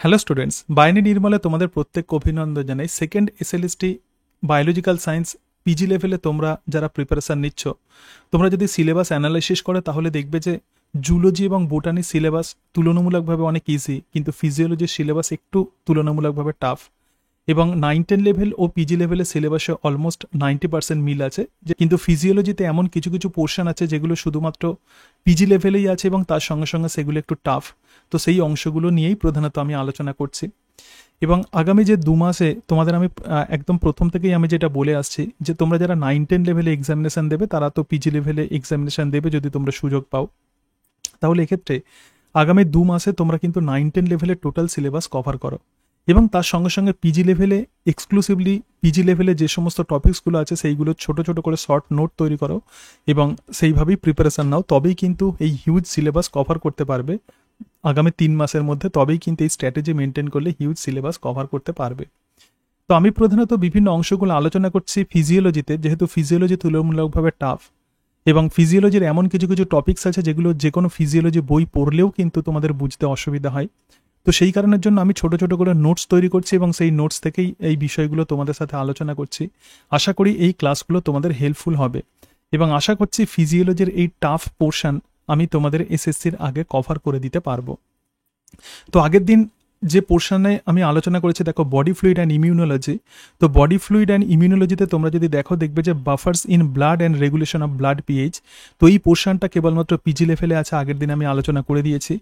Hello students, বায়নি নির্মলে তোমাদের প্রত্যেককে অভিনন্দন জানাই। Second SLST biological science PG লেভেলে তোমরা যারা প্রিপারেশান নিচ্ছ, তোমরা যদি সিলেবাস অ্যানালাইসিস করো তাহলে দেখবে যে জুলজি এবং বোটানি সিলেবাস তুলনামূলকভাবে অনেক ইজি, কিন্তু ফিজিওলজির সিলেবাস একটু তুলনামূলকভাবে টাফ। এবং 9-10 লেভেল ও পিজি লেভেলের সিলেবাসে অলমোস্ট 90% মিল আছে, যে কিন্তু ফিজিওলজিতে এমন কিছু কিছু পোর্শন আছে যেগুলো শুধুমাত্র পিজি লেভেলেই আছে এবং তার সঙ্গে সঙ্গে সেগুলো একটু টাফ। তো সেই অংশগুলো নিয়েই প্রধানত আমি আলোচনা করছি। এবং আগামী যে 2 মাসে তোমাদের আমি একদম প্রথম থেকেই আমি যেটা বলে আসছি যে তোমরা যারা 9-10 লেভেলে এক্সামিনেশান দেবে তারা তো পিজি লেভেলে এক্সামিনেশান দেবে যদি তোমরা সুযোগ পাও। তাহলে এক্ষেত্রে আগামী 2 মাসে তোমরা কিন্তু 9-10 লেভেলের টোটাল সিলেবাস কভার করো এবং তার সঙ্গে সঙ্গে পিজি লেভেলে এক্সক্লুসিভলি পিজি লেভেলে যে সমস্ত টপিকসগুলো আছে সেইগুলো ছোট ছোট করে শর্ট নোট তৈরি করো এবং সেইভাবেই প্রিপারেশান নাও। তবেই কিন্তু এই হিউজ সিলেবাস কভার করতে পারবে আগামী 3 মাসের মধ্যে। তবেই কিন্তু এই স্ট্র্যাটেজি মেনটেন করলে হিউজ সিলেবাস কভার করতে পারবে। তো আমি প্রধানত বিভিন্ন অংশগুলো আলোচনা করছি ফিজিওলজিতে, যেহেতু ফিজিওলজি তুলনামূলকভাবে টাফ এবং ফিজিওলজির এমন কিছু কিছু টপিকস আছে যেগুলো যে কোনো ফিজিওলজি বই পড়লেও কিন্তু তোমাদের বুঝতে অসুবিধা হয়। তো সেই কারণের জন্য আমি ছোট ছোট করে নোটস তৈরি করছি এবং সেই নোটস থেকেই এই বিষয়গুলো তোমাদের সাথে আলোচনা করছি। আশা করি এই ক্লাসগুলো তোমাদের হেল্পফুল হবে এবং আশা করছি ফিজিওলজির এই টাফ পোর্শন আমি তোমাদের এসএসসির আগে কভার করে দিতে পারবো। তো আগের দিন যে পোর্শনে আমি আলোচনা করেছি, দেখো বডি ফ্লুইড অ্যান্ড ইমিউনোলজি। তো বডি ফ্লুইড অ্যান্ড ইমিউনোলজিতে তোমরা যদি দেখো দেখবে যে buffers in blood and regulation of blood pH. তো এই পোর্শনটা কেবলমাত্র পিজি লেভেলে আছে, আগের দিন আমি আলোচনা করে দিয়েছি।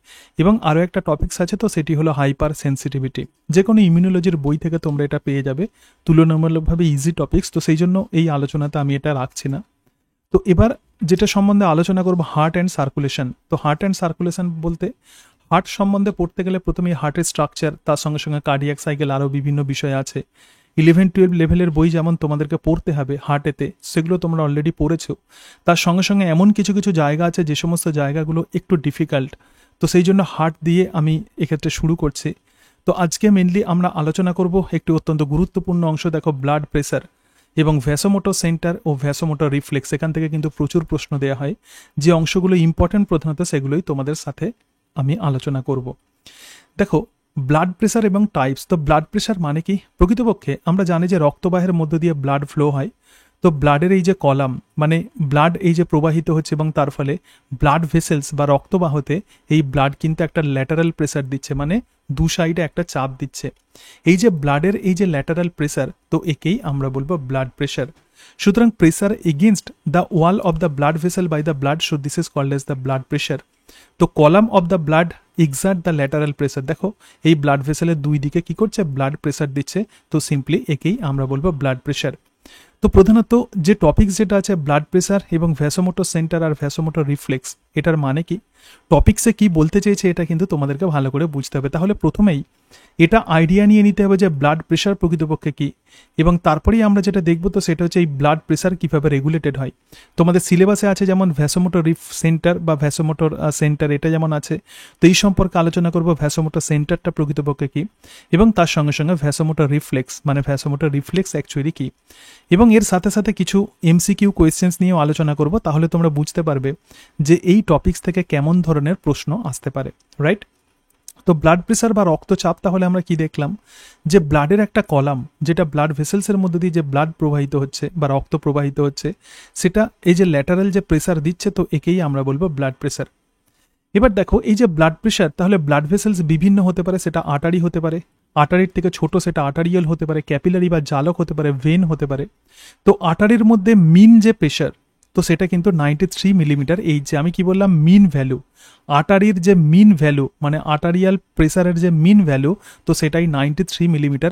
এবং আরও একটা টপিকস আছে, তো সেটি হলো হাইপার সেন্সিটিভিটি। যে কোনো ইমিউনোলজির বই থেকে তোমরা এটা পেয়ে যাবে, তুলনামূলকভাবে ইজি টপিকস। তো সেই জন্য এই আলোচনাতে আমি এটা রাখছি না। তো এবার যেটা সম্বন্ধে আলোচনা করবো, হার্ট অ্যান্ড সার্কুলেশন। তো হার্ট অ্যান্ড সার্কুলেশন বলতে হার্ট সম্বন্ধে পড়তে গেলে প্রথমেই হার্টের স্ট্রাকচার, তার সঙ্গে সঙ্গে কার্ডিয়াক সাইকেল, আরও বিভিন্ন বিষয় আছে। 11-12 লেভেলের বই যেমন তোমাদেরকে পড়তে হবে হার্টেতে, সেগুলো তোমরা অলরেডি পড়েছো। তার সঙ্গে সঙ্গে এমন কিছু কিছু জায়গা আছে যে সমস্ত জায়গাগুলো একটু ডিফিকাল্ট, তো সেই জন্য হার্ট দিয়ে আমি এক্ষেত্রে শুরু করছি। তো আজকে মেনলি আমরা আলোচনা করব একটি অত্যন্ত গুরুত্বপূর্ণ অংশ, দেখো ব্লাড প্রেসার এবং ভ্যাসোমোটর সেন্টার ও ভ্যাসোমোটর রিফ্লেক্স। এখান থেকে কিন্তু প্রচুর প্রশ্ন দেওয়া হয়। যে অংশগুলো ইম্পর্টেন্ট প্রধানত সেগুলোই তোমাদের সাথে আমি আলোচনা করব। দেখো ব্লাড প্রেসার এবং টাইপস। তো ব্লাড প্রেসার মানে কি? প্রকৃতপক্ষে আমরা জানি যে রক্তবাহের মধ্য দিয়ে ব্লাড ফ্লো হয়। তো ব্লাডের এই যে কলাম, মানে ব্লাড এই যে প্রবাহিত হচ্ছে এবং তার ফলে ব্লাড ভেসেলস বা রক্তবাহতে এই ব্লাড কিন্তু একটা ল্যাটারাল প্রেসার দিচ্ছে, মানে দু সাইডে একটা চাপ দিচ্ছে। এই যে ব্লাডের এই যে ল্যাটারাল প্রেসার, তো একেই আমরা বলবো ব্লাড প্রেসার। সুতরাং pressure against the wall of the blood vessel by the blood, so this is called as the blood pressure. তো column of the blood exert the lateral pressure. দেখো এই blood ভেসেলের দুই দিকে কি করছে? ব্লাড প্রেসার দিচ্ছে। তো সিম্পলি একেই আমরা বলবো ব্লাড প্রেসার। তো প্রধানত যে টপিকস যেটা আছে ব্লাড প্রেসার এবং ভ্যাসোমোটর সেন্টার আর ভ্যাসোমোটর রিফ্লেক্স, এটার মানে কি, টপিকসে কি বলতে চেয়েছে এটা কিন্তু তোমাদেরকে ভালো করে বুঝতে হবে। তাহলে প্রথমেই এটা আইডিয়া নিয়ে নিতে হবে যে ব্লাড প্রেসার প্রকৃতপক্ষে কি, এবং তারপরেই আমরা যেটা দেখবো তো সেটা হচ্ছে এই ব্লাড প্রেসার কীভাবে রেগুলেটেড হয়। তোমাদের সিলেবাসে আছে যেমন ভ্যাসোমোটর সেন্টার বা ভ্যাসোমোটর সেন্টার, এটা যেমন আছে। তো এই সম্পর্কে আলোচনা করবো ভ্যাসোমোটর সেন্টারটা প্রকৃতপক্ষে কি, এবং তার সঙ্গে সঙ্গে ভ্যাসোমোটর রিফ্লেক্স, মানে ভ্যাসোমোটর রিফ্লেক্স অ্যাকচুয়ালি কি। এবং এর সাথে সাথে কিছু এমসিকিউ কোয়েশ্চেন্স নিয়েও আলোচনা করব। তাহলে তোমরা বুঝতে পারবে যে এই টপিকস থেকে কেমন ধরনের প্রশ্ন আসতে পারে, রাইট? তো ব্লাড প্রেসার বা রক্তচাপ, তাহলে আমরা কি দেখলাম যে ব্লাডের একটা কলাম, যেটা ব্লাড ভেসেলসের মধ্যে দিয়ে যে ব্লাড প্রবাহিত হচ্ছে বা রক্ত প্রবাহিত হচ্ছে, সেটা এই যে ল্যাটারাল যে প্রেসার দিচ্ছে, তো একেই আমরা বলবো ব্লাড প্রেসার। এবার দেখো এই যে ব্লাড প্রেসার, তাহলে ব্লাড ভেসেলস বিভিন্ন হতে পারে, সেটা আর্টারি হতে পারে, আর্টারির থেকে ছোট সেটা আর্টারিয়াল হতে পারে, ক্যাপিলারি বা জালক হতে পারে, ভেন হতে পারে। তো আর্টারির মধ্যে মিন যে প্রেসার, তো সেটা কিন্তু 93 মিলিমিটার। এই যে আমি কি বললাম, মিন ভ্যালু, আর্টারির যে মিন ভ্যালু মানে আর্টারিয়াল প্রেসারের যে মিন ভ্যালু, তো সেটাই 93 মিলিমিটার।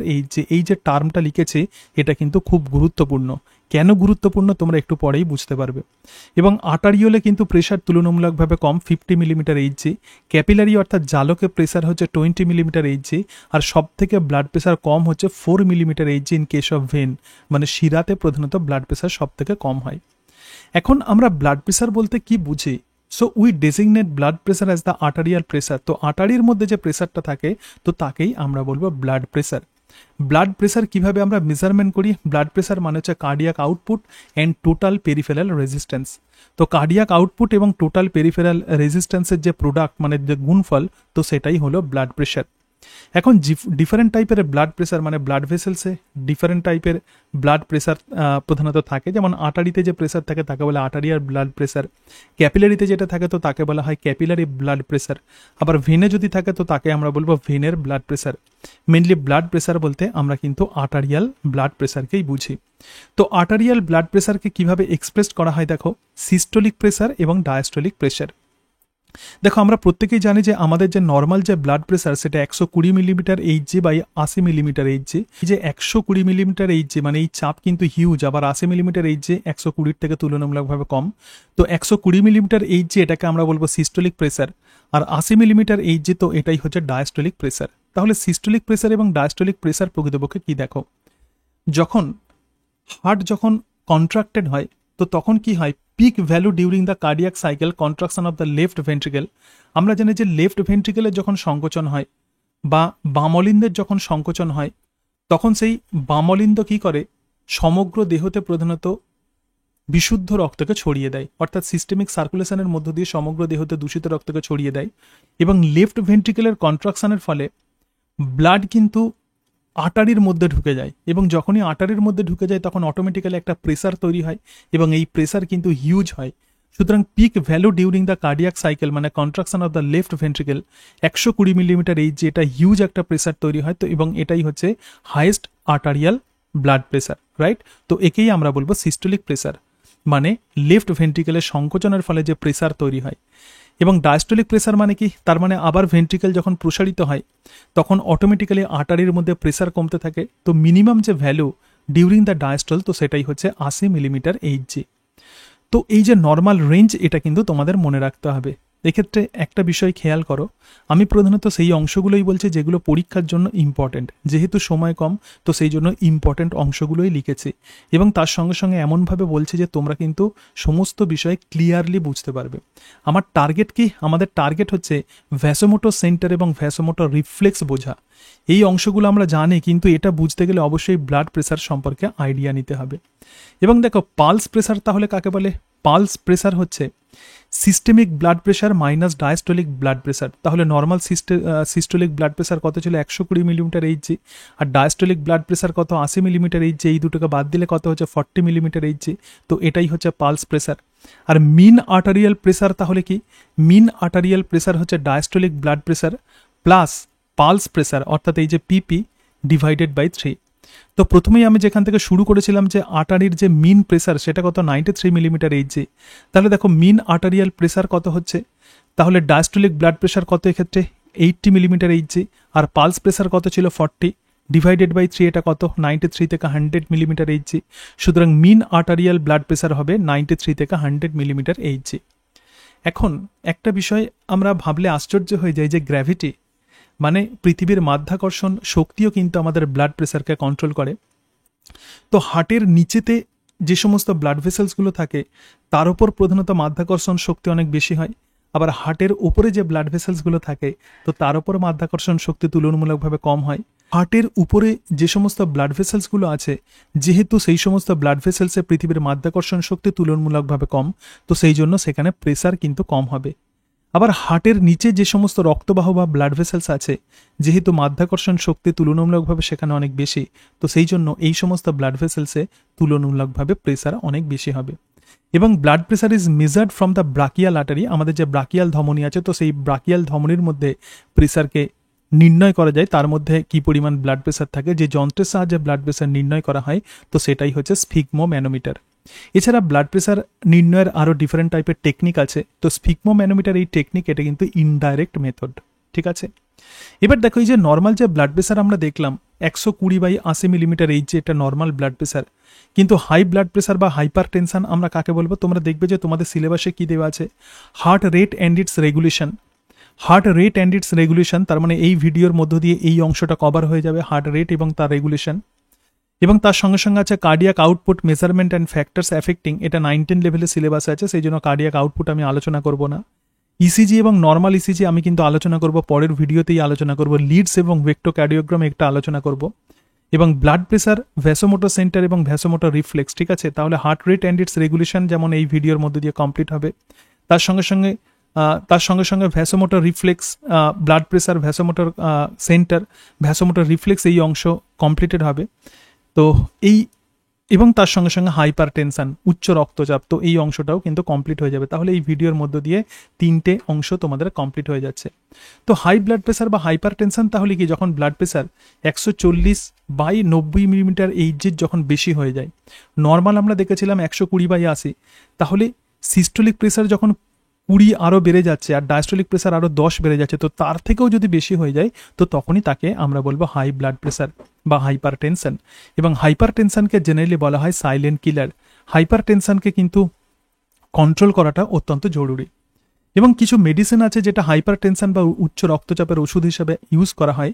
এই যে টার্মটা লিখেছে এটা কিন্তু খুব গুরুত্বপূর্ণ। কেন গুরুত্বপূর্ণ তোমরা একটু পরেই বুঝতে পারবে। এবং আর্টারিওলে কিন্তু প্রেসার তুলনামূলকভাবে কম, 50 মিলিমিটার এইচজি। ক্যাপিলারি অর্থাৎ জালকে প্রেসার হচ্ছে 20 মিলিমিটার এইচজি। আর সব থেকে ব্লাড প্রেসার কম হচ্ছে 4 millimetre HG in case of vein, মানে শিরাতে প্রধানত ব্লাড প্রেসার সব থেকে কম হয়। এখন আমরা ব্লাড প্রেসার বলতে কি বুঝি? So we designate blood pressure as the arterial pressure. তো আর্টারির মধ্যে যে প্রেসারটা থাকে, তো তাকেই আমরা বলবো ব্লাড প্রেসার। ব্লাড প্রেসার কিভাবে আমরা মেজারমেন্ট করি? ব্লাড প্রেসার মানে হচ্ছে cardiac output and total peripheral resistance. তো কার্ডিয়াক আউটপুট এবং টোটাল পেরিফেরাল রেজিস্ট্যান্সের যে প্রোডাক্ট, মানে যে গুণফল, তো সেটাই হলো ব্লাড প্রেসার। এখন ডিফারেন্ট টাইপের ব্লাড প্রেসার মানে ব্লাড ভেসেলসে ডিফারেন্ট টাইপের ব্লাড প্রেসার প্রধানত থাকে, যেমন আটারিতে যে প্রেসার থাকে তাকে বলে আটারিয়ার ব্লাড প্রেসার, ক্যাপিলারিতে যেটা থাকে তো তাকে বলা হয় ক্যাপিলারি ব্লাড প্রেসার, আবার ভেনে যদি থাকে তো তাকে আমরা বলবো ভেনের blood pressure. Mainly blood pressure বলতে আমরা কিন্তু আটারিয়াল ব্লাড প্রেসারকেই বুঝি। তো আটারিয়াল ব্লাড প্রেসারকে কিভাবে এক্সপ্রেস করা হয় দেখো, সিস্টোলিক প্রেসার এবং ডায়াস্টোলিক প্রেসার। দেখো আমরা প্রত্যেকেই জানি যে আমাদের যে নর্মাল যে ব্লাড প্রেসার সেটা 120 millimetre HG by 80 millimetre HG. এই যে 120 মিলিমিটার এইচজি মানে এই চাপ কিন্তু হিউজ, আবার 80 মিলিমিটার এইচজি 120 থেকে তুলনামূলকভাবে কম। তো 120 মিলিমিটার এইচজি এটাকে আমরা বলবো সিস্টোলিক প্রেসার, আর 80 মিলিমিটার এইচজি তো এটাই হচ্ছে ডায়াস্টোলিক প্রেসার। তাহলে সিস্টোলিক প্রেসার এবং ডায়াস্টোলিক প্রেসার প্রকৃতপক্ষে কি দেখো, যখন হার্ট যখন কন্ট্রাক্টেড হয় তো তখন কি হয়, pick value during the cardiac cycle contraction of the left ventricle. আমরা জানি যে লেফট ভেন্ট্রিকেলের যখন সংকোচন হয় বা বামলিন্দের যখন সংকোচন হয় তখন সেই বামলিন্দ কি করে, সমগ্র দেহতে প্রধানত বিশুদ্ধ রক্তকে ছড়িয়ে দেয়, অর্থাৎ সিস্টেমিক সার্কুলেশনের মধ্য দিয়ে সমগ্র দেহতে দূষিত রক্তকে ছড়িয়ে দেয়। এবং লেফট ভেন্ট্রিকেলের কন্ট্রাকশনের ফলে ব্লাড কিন্তু আটারির মধ্যে ঢুকে যায়, এবং যখনই আটারির মধ্যে ঢুকে যায় তখন অটোমেটিক্যালি একটা প্রেসার তৈরি হয় এবং এই প্রেসার কিন্তু হিউজ হয়। সুতরাং peak value during the cardiac cycle মানে contraction of the left ventricle 120 millimetre এই যে এটা হিউজ একটা প্রেসার তৈরি হয়। তো এবং এটাই হচ্ছে highest arterial blood pressure, right? তো একেই আমরা বলবো সিস্টোলিক প্রেসার, মানে লেফট ভেন্ট্রিকেলের সংকোচনের ফলে যে প্রেসার তৈরি হয়। এবং ডায়াস্টোলিক প্রেসার মানে কি, তার মানে আবার ভেন্ট্রিকেল যখন প্রসারিত হয় তখন অটোমেটিক্যালি আর্টারির মধ্যে প্রেসার কমতে থাকে। তো মিনিমাম যে ভ্যালু ডিউরিং দ্য ডায়াস্টল তো সেটাই হচ্ছে 80 মিলিমিটার এইচজি। তো এই যে নর্মাল রেঞ্জ এটা কিন্তু তোমাদের মনে রাখতে হবে। এক্ষেত্রে একটা বিষয় খেয়াল করো, আমি প্রধানত সেই অংশগুলোই বলছি যেগুলো পরীক্ষার জন্য ইম্পর্টেন্ট, যেহেতু সময় কম তো সেই জন্য ইম্পর্টেন্ট অংশগুলোই লিখেছি, এবং তার সঙ্গে সঙ্গে এমনভাবে বলছি যে তোমরা কিন্তু সমস্ত বিষয় ক্লিয়ারলি বুঝতে পারবে। আমার টার্গেট কি, আমাদের টার্গেট হচ্ছে ভ্যাসোমোটর সেন্টার এবং ভ্যাসোমোটর রিফ্লেক্স বোঝা। এই অংশগুলো আমরা জানি, কিন্তু এটা বুঝতে গেলে অবশ্যই ব্লাড প্রেসার সম্পর্কে আইডিয়া নিতে হবে। এবং দেখো পালস প্রেসার তাহলে কাকে বলে, পালস প্রেসার হচ্ছে systemic blood pressure minus diastolic blood pressure. তাহলে নর্মাল সিস্টোলিক ব্লাড প্রেসার কত ছিল, 120 মিলিমিটার এইচজি, আর ডায়াস্টোলিক ব্লাড প্রেসার কত, 80 মিলিমিটার এইচজি। এই দুটোকে বাদ দিলে কত হচ্ছে, 40 মিলিমিটার এইচজি। তো এটাই হচ্ছে পালস প্রেসার। আর মিন আর্টারিয়াল প্রেসার তাহলে কি, মিন আর্টারিয়াল প্রেসার হচ্ছে diastolic blood pressure plus pulse pressure, অর্থাৎ এই যে পিপি ডিভাইডেড বাই 3। তো প্রথমেই আমি যেখান থেকে শুরু করেছিলাম যে আর্টারির যে মিন প্রেসার সেটা কত, 93 মিলিমিটার এইচজি। তাহলে দেখো মিন আর্টারিয়াল প্রেসার কত হচ্ছে, তাহলে ডায়াস্টোলিক ব্লাড প্রেসার কত এক্ষেত্রে 80 মিলিমিটার এইচজি, আর পালস প্রেসার কত ছিল 40 ডিভাইডেড বাই 3, এটা কত 93 থেকে 100 মিলিমিটার এইচজি। সুতরাং মিন আর্টারিয়াল ব্লাড প্রেসার হবে 93 থেকে 100 মিলিমিটার এইচজি। এখন একটা বিষয় আমরা ভাবলে আশ্চর্য হয়ে যায় যে গ্র্যাভিটি মানে পৃথিবীর মাধ্যাকর্ষণ শক্তিও কিন্তু আমাদের ব্লাড প্রেসারকে কন্ট্রোল করে। তো হার্টের নিচেতে যে সমস্ত ব্লাড ভেসেলসগুলো থাকে তার উপর প্রধানত মাধ্যাকর্ষণ শক্তি অনেক বেশি হয়, আবার হার্টের উপরে যে ব্লাড ভেসেলসগুলো থাকে তো তার উপর মাধ্যাকর্ষণ শক্তি তুলনামূলকভাবে কম হয়। হার্টের উপরে যে সমস্ত ব্লাড ভেসেলসগুলো আছে, যেহেতু সেই সমস্ত ব্লাড ভেসেলসে পৃথিবীর মাধ্যাকর্ষণ শক্তি তুলনামূলকভাবে কম, তো সেই জন্য সেখানে প্রেসার কিন্তু কম হবে। আবার হার্টের নিচে যে সমস্ত রক্তবাহ বা ব্লাড ভেসেলস আছে, যেহেতু মাধ্যাকর্ষণ শক্তি তুলনামূলকভাবে সেখানে অনেক বেশি, তো সেই জন্য এই সমস্ত ব্লাড ভেসেলসে তুলনামূলকভাবে প্রেসার অনেক বেশি হবে। এবং blood pressure is measured from the brachial artery, আমাদের যে ব্রাকিয়াল ধমনী আছে তো সেই ব্রাকিয়াল ধমনীর মধ্যে প্রেসারকে নির্ণয় করা যায়, তার মধ্যে কি পরিমাণ ব্লাড প্রেসার থাকে, যে যন্ত্রের সাহায্যে ব্লাড প্রেসার নির্ণয় করা হয় তো সেটাই হচ্ছে স্ফিগমোম্যানোমিটার। এছাড়া ব্লাড প্রেসার নির্ণয়ের আরও ডিফারেন্ট টাইপের টেকনিক আছে, তো স্ফিগমোম্যানোমিটার এই টেকনিক এটা কিন্তু ইনডাইরেক্ট মেথড, ঠিক আছে। এবার দেখো এই যে নর্মাল যে ব্লাড প্রেসার আমরা দেখলাম 120/80 মিলিমিটার এইচ, যে এটা নর্মাল ব্লাড প্রেসার, কিন্তু হাই ব্লাড প্রেসার বা হাইপার টেনশন আমরা কাকে বলবো, তোমরা দেখবে যে তোমাদের সিলেবাসে কি দেওয়া আছে, heart rate and it's regulation. Heart rate and it's regulation তার মানে এই ভিডিওর মধ্য দিয়ে এই অংশটা কভার হয়ে যাবে, হার্ট রেট এবং তার রেগুলেশন। এবং তার সঙ্গে সঙ্গে আছে cardiac output measurement and factors affecting, এটা 19 লেভেলের সিলেবাসে আছে, সেই জন্য কার্ডিয়াক আউটপুট আমি আলোচনা করব না। ইসিজি এবং নর্মাল ইসিজি আমি কিন্তু আলোচনা করব, পরের ভিডিওতেই আলোচনা করব। লিডস এবং ভেক্টোকার্ডিওগ্রাম একটা আলোচনা করব, এবং ব্লাড প্রেসার, ভ্যাসোমোটর সেন্টার এবং ভ্যাসোমোটর রিফ্লেক্স, ঠিক আছে। তাহলে heart rate and it's regulation যেমন এই ভিডিওর মধ্যে দিয়ে কমপ্লিট হবে, তার সঙ্গে সঙ্গে তার সঙ্গে সঙ্গে vasomotor reflex, blood pressure, vasomotor centre, vasomotor reflex এই অংশ কমপ্লিটেড হবে। তো এই এবং তার সঙ্গে সঙ্গে হাইপার টেনশন, উচ্চ রক্তচাপ, তো এই অংশটাও কিন্তু কমপ্লিট হয়ে যাবে। তাহলে এই ভিডিওর মধ্য দিয়ে 3টে অংশ তোমাদের কমপ্লিট হয়ে যাচ্ছে। তো হাই ব্লাড প্রেসার বা হাইপার টেনশন তাহলে কি, যখন ব্লাড প্রেসার 140/90 মিলিমিটার এইচজির যখন বেশি হয়ে যায়। নর্মাল আমরা দেখেছিলাম 120/80, তাহলে সিস্টোলিক প্রেসার যখন 20 আরও বেড়ে যাচ্ছে আর ডায়াস্টোলিক প্রেসার আরও 10 বেড়ে যাচ্ছে, তো তার থেকেও যদি বেশি হয়ে যায় তো তখনই তাকে আমরা বলবো হাই ব্লাড প্রেসার বা হাইপার টেনশন। এবং হাইপার টেনশনকে জেনারেলি বলা হয় সাইলেন্ট কিলার। হাইপার টেনশনকে কিন্তু কন্ট্রোল করাটা অত্যন্ত জরুরি। এবং কিছু মেডিসিন আছে যেটা হাইপার টেনশন বা উচ্চ রক্তচাপের ওষুধ হিসেবে ইউজ করা হয়।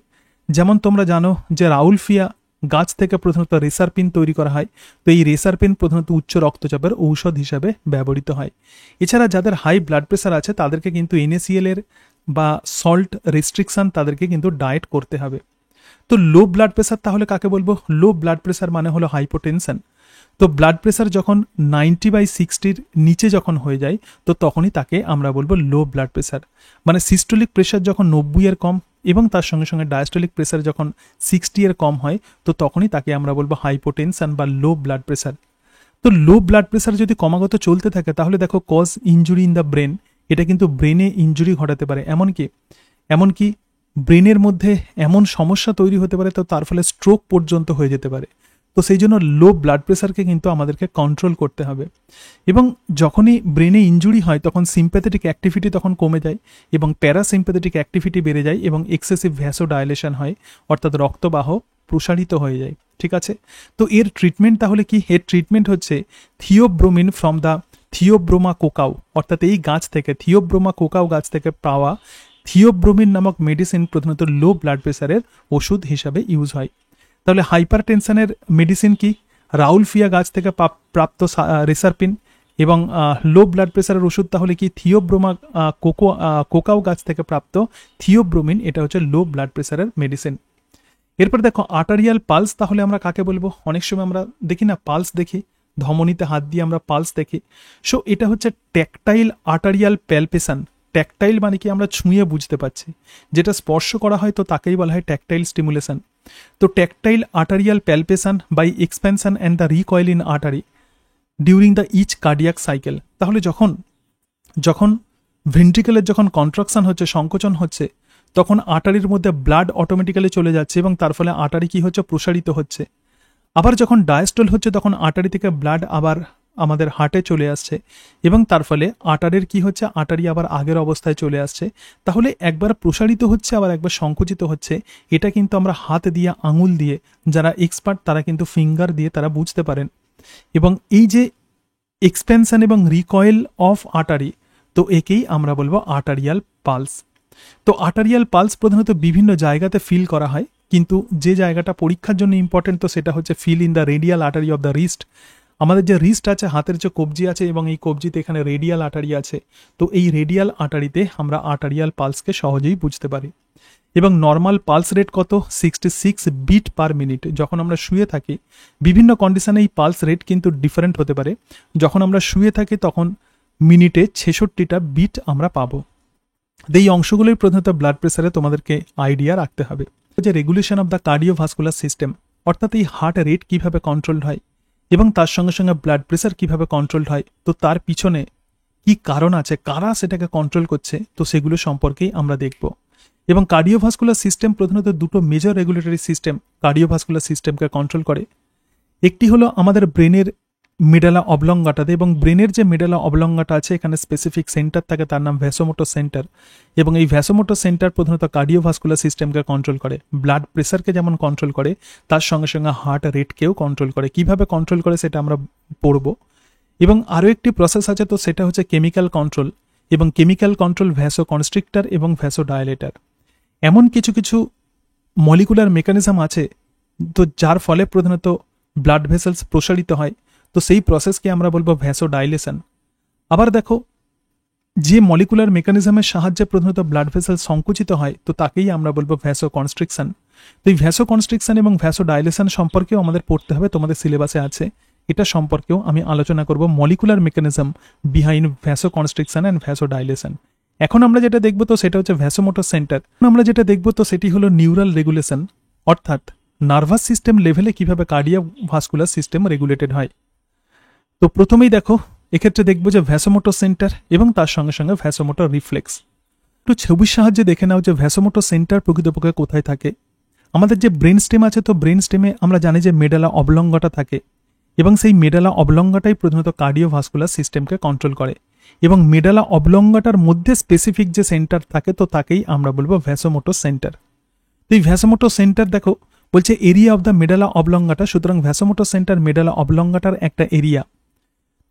যেমন তোমরা জানো যে রাউলফিয়া গাছ থেকে প্রধানত রেসারপিন তৈরি করা হয়। তো এই রেসারপিন প্রধানত উচ্চ রক্তচাপের ঔষধ হিসাবে ব্যবহৃত হয়। এছাড়া যাদের হাই ব্লাড প্রেসার আছে তাদেরকে কিন্তু NaCl এর বা সল্ট রেস্ট্রিকশন তাদেরকে কিন্তু ডায়েট করতে হবে। তো লো ব্লাড প্রেসার তাহলে কাকে বলবো? লো ব্লাড প্রেসার মানে হলো হাইপোটেনশন। তো ব্লাড প্রেসার যখন 90/60 নিচে যখন হয়ে যায় তো তখনই তাকে আমরা বলবো লো ব্লাড প্রেসার। মানে সিস্টোলিক প্রেসার যখন 90 এর কম এবং তার সঙ্গে সঙ্গে ডায়াস্টোলিক প্রেসার যখন 60 এর কম হয় তো তখনই তাকে আমরা বলবো হাইপোটেনশন বা লো ব্লাড প্রেসার। তো লো ব্লাড প্রেসার যদি ক্রমাগত চলতে থাকে তাহলে দেখো cause injury in the brain, এটা কিন্তু ব্রেনে ইনজুরি ঘটাতে পারে। এমনকি ব্রেনের মধ্যে এমন সমস্যা তৈরি হতে পারে তো তার ফলে স্ট্রোক পর্যন্ত হয়ে যেতে পারে। তো সেই জন্য লো ব্লাড প্রেসারকে কিন্তু আমাদেরকে কন্ট্রোল করতে হবে। এবং যখনই ব্রেনে ইনজুরি হয় তখন সিম্প্যাথেটিক অ্যাক্টিভিটি তখন কমে যায় এবং প্যারাসিম্প্যাথেটিক অ্যাক্টিভিটি বেড়ে যায় এবং এক্সেসিভ ভ্যাসোডাইলেশন হয়, অর্থাৎ রক্তবাহ প্রসারিত হয়ে যায়। ঠিক আছে, তো এর ট্রিটমেন্ট তাহলে কি? এর ট্রিটমেন্ট হচ্ছে থিওব্রোমিন ফ্রম দ্য থিওব্রোমা কোকাও, অর্থাৎ এই গাছ থেকে থিওব্রোমা কোকাও গাছ থেকে পাওয়া থিওব্রোমিন নামক মেডিসিন প্রধানত লো ব্লাড প্রেসারের ওষুধ হিসাবে ইউজ হয়। তাহলে হাইপার টেনশনের মেডিসিন কি? রাউলফিয়া গাছ থেকে প্রাপ্ত রেসারপিন। এবং লো ব্লাড প্রেসারের ওষুধ তাহলে কি? থিওব্রোমা কোকাও গাছ থেকে প্রাপ্ত থিওব্রোমিন, এটা হচ্ছে লো ব্লাড প্রেসারের মেডিসিন। এরপর দেখো আর্টারিয়াল পালস, তাহলে আমরা কাকে বলবো? অনেক সময় আমরা দেখি না, পালস দেখি, ধমনীতে হাত দিয়ে আমরা পালস দেখি। সো এটা হচ্ছে ট্যাকটাইল আর্টারিয়াল প্যালপেশন। ট্যাকটাইল মানে কি? আমরা ছুঁয়ে বুঝতে পারছি, যেটা স্পর্শ করা হয় তো তাকেই বলা হয় ট্যাকটাইল স্টিমুলেশন। তো tactile arterial palpation by expansion and the recoil in artery during the each cardiac cycle. তাহলে যখন ভেন্ট্রিকেলের যখন কন্ট্রাকশন হচ্ছে, সংকোচন হচ্ছে, তখন আর্টারির মধ্যে ব্লাড অটোমেটিক্যালি চলে যাচ্ছে এবং তার ফলে আর্টারি কি হচ্ছে? প্রসারিত হচ্ছে। আবার যখন ডায়াস্টল হচ্ছে তখন আর্টারি থেকে ব্লাড আবার আমাদের হার্টে চলে আসছে এবং তার ফলে আর্টারির কি হচ্ছে? আর্টারি আবার আগের অবস্থায় চলে আসছে। তাহলে একবার প্রসারিত হচ্ছে আবার একবার সংকুচিত হচ্ছে। এটা কিন্তু আমরা হাত দিয়ে, আঙুল দিয়ে, যারা এক্সপার্ট তারা কিন্তু ফিঙ্গার দিয়ে তারা বুঝতে পারেন। এবং এই যে এক্সপেনশন এবং রিকয়েল অফ আর্টারি, তো একেই আমরা বলবো আর্টারিয়াল পালস। তো আর্টারিয়াল পালস প্রধানত বিভিন্ন জায়গাতে ফিল করা হয়, কিন্তু যে জায়গাটা পরীক্ষার জন্য ইম্পর্টেন্ট তো সেটা হচ্ছে feel in the radial artery of the wrist. আমাদের যে রিস্ট আছে, হাতের যে কবজি আছে এবং এই কবজিতে এখানে রেডিয়াল আর্টারি আছে, তো এই রেডিয়াল আর্টারিতে আমরা আর্টারিয়াল পালসকে সহজেই বুঝতে পারি। এবং নর্মাল পালস রেট কত? 66 বিট পার মিনিট। যখন আমরা শুয়ে থাকি বিভিন্ন কন্ডিশনে এই পালস রেট কিন্তু ডিফারেন্ট হতে পারে। যখন আমরা শুয়ে থাকি তখন মিনিটে 66টা বিট আমরা পাবো। এই অংশগুলোই প্রধানত ব্লাড প্রেসারে তোমাদেরকে আইডিয়া রাখতে হবে। যে regulation of the cardiovascular system, অর্থাৎ এই হার্ট রেট কিভাবে কন্ট্রোলড হয় এবং তার সঙ্গে সঙ্গে ব্লাড প্রেসার কিভাবে কন্ট্রোলড হয়, তো তার পিছনে কি কারণ আছে, কারা সেটাকে কন্ট্রোল করছে, তো সেগুলো সম্পর্কেই আমরা দেখব। এবং কার্ডিওভাস্কুলার সিস্টেম প্রধানত দুটো মেজর রেগুলেটরি সিস্টেম কার্ডিওভাস্কুলার সিস্টেমকে কন্ট্রোল করে। একটি হলো আমাদের ব্রেনের মেডালা অবলঙ্গাটাতে, এবং ব্রেনের যে মেডালা অবলঙ্গাটা আছে এখানে স্পেসিফিক সেন্টার থাকে, তার নাম ভ্যাসোমোটর সেন্টার। এবং এই ভ্যাসোমোটর সেন্টার প্রধানত কার্ডিওভাস্কুলার সিস্টেমকে কন্ট্রোল করে, ব্লাড প্রেসারকে যেমন কন্ট্রোল করে তার সঙ্গে সঙ্গে হার্ট রেটকেও কন্ট্রোল করে। কিভাবে কন্ট্রোল করে সেটা আমরা পড়ব। এবং আরও একটি প্রসেস আছে, তো সেটা হচ্ছে কেমিক্যাল কন্ট্রোল। এবং কেমিক্যাল কন্ট্রোল ভ্যাসো কনস্ট্রিক্টর এবং ভ্যাসো ডায়ালেটার। এমন কিছু কিছু মলিকুলার মেকানিজম আছে তো যার ফলে প্রধানত ব্লাড ভেসেলস প্রসারিত হয়, তো সেই প্রসেসকে আমরা বলবো ভ্যাসো ডাইলেশন। আবার দেখো যে মলিকুলার মেকানিজমের সাহায্যে প্রধানত ব্লাড ভেসেল সংকুচিত হয় তো তাকেই আমরা বলবো ভ্যাসো কনস্ট্রিকশন। তো এই ভ্যাসো কনস্ট্রিকশন এবং ভ্যাসো ডাইলেশন সম্পর্কেও আমাদের পড়তে হবে, তোমাদের সিলেবাসে আছে। এটা সম্পর্কেও আমি আলোচনা করব, molecular mechanism behind vasoconstriction and vasodilation. এখন আমরা যেটা দেখবো তো সেটা হচ্ছে ভ্যাসোমোটর সেন্টার। আমরা যেটা দেখবো তো সেটি হলো নিউরাল রেগুলেশন, অর্থাৎ নার্ভাস সিস্টেম লেভেলে কিভাবে কার্ডিওভাস্কুলার সিস্টেম রেগুলেটেড হয়। তো প্রথমেই দেখো এক্ষেত্রে দেখবো যে ভ্যাসোমোটর সেন্টার এবং তার সঙ্গে সঙ্গে ভ্যাসোমোটর রিফ্লেক্স। একটু ছবির সাহায্যে দেখে নাও যে ভ্যাসোমোটর সেন্টার প্রকৃতপক্ষে কোথায় থাকে। আমাদের যে ব্রেন স্টেম আছে, তো ব্রেন স্টেমে আমরা জানি যে মেডালা অবলঙ্গটা থাকে এবং সেই মেডালা অবলঙ্গটাই প্রধানত কার্ডিওভাস্কুলার সিস্টেমকে কন্ট্রোল করে এবং মেডালা অবলঙ্গটার মধ্যে স্পেসিফিক যে সেন্টার থাকে তো তাকেই আমরা বলবো ভ্যাসোমোটর সেন্টার। তো এই ভ্যাসোমোটর সেন্টার দেখো বলছে area of the medulla oblongata, সুতরাং ভ্যাসোমোটর সেন্টার মেডালা অবলঙ্গাটার একটা এরিয়া।